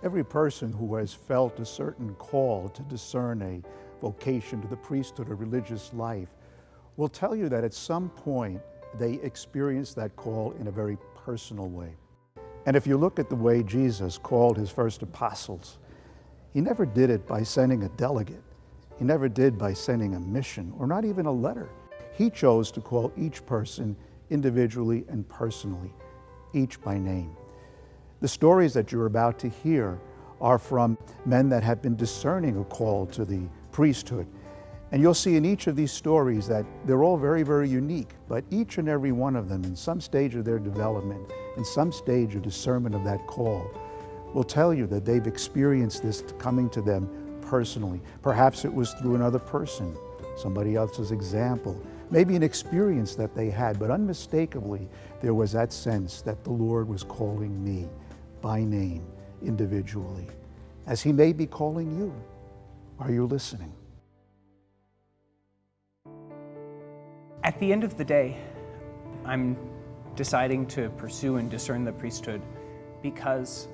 Every person who has felt a certain call to discern a vocation to the priesthood or religious life will tell you that at some point they experience that call in a very personal way. And if you look at the way Jesus called his first apostles, he never did it by sending a delegate. He never did by sending a mission or not even a letter. He chose to call each person individually and personally, each by name. The stories that you're about to hear are from men that have been discerning a call to the priesthood. And you'll see in each of these stories that they're all very, very unique, but each and every one of them in some stage of their development, in some stage of discernment of that call, will tell you that they've experienced this coming to them personally. Perhaps it was through another person, somebody else's example, maybe an experience that they had, but unmistakably there was that sense that the Lord was calling me by name, individually, as he may be calling you. Are you listening? At the end of the day, I'm deciding to pursue and discern the priesthood because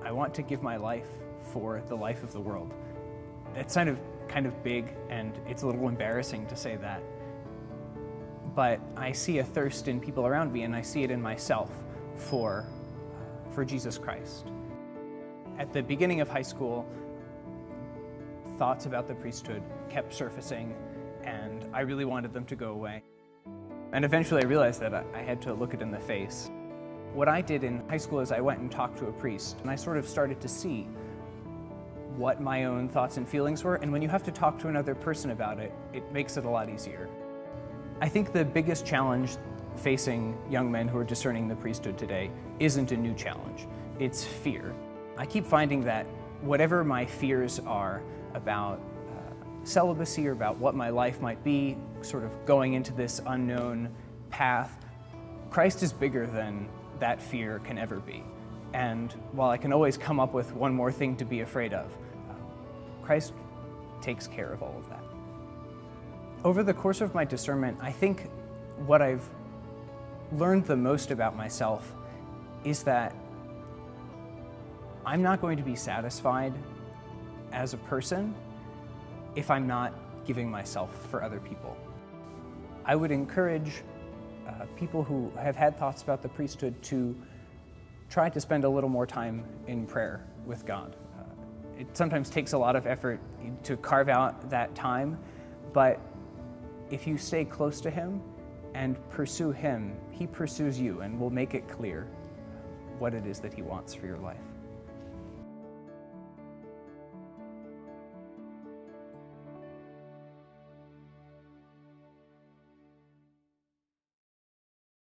I want to give my life for the life of the world. It's kind of big, and it's a little embarrassing to say that. But I see a thirst in people around me, and I see it in myself for Jesus Christ. At the beginning of high school, thoughts about the priesthood kept surfacing, and I really wanted them to go away. And eventually I realized that I had to look it in the face. What I did in high school is I went and talked to a priest, and I sort of started to see what my own thoughts and feelings were, and when you have to talk to another person about it, it makes it a lot easier. I think the biggest challenge facing young men who are discerning the priesthood today isn't a new challenge, it's fear. I keep finding that whatever my fears are about celibacy or about what my life might be, sort of going into this unknown path, Christ is bigger than that fear can ever be. And while I can always come up with one more thing to be afraid of, Christ takes care of all of that. Over the course of my discernment, I think what I've learned the most about myself is that I'm not going to be satisfied as a person if I'm not giving myself for other people. I would encourage people who have had thoughts about the priesthood to try to spend a little more time in prayer with God. It sometimes takes a lot of effort to carve out that time, but if you stay close to him and pursue him, he pursues you and will make it clear what it is that he wants for your life.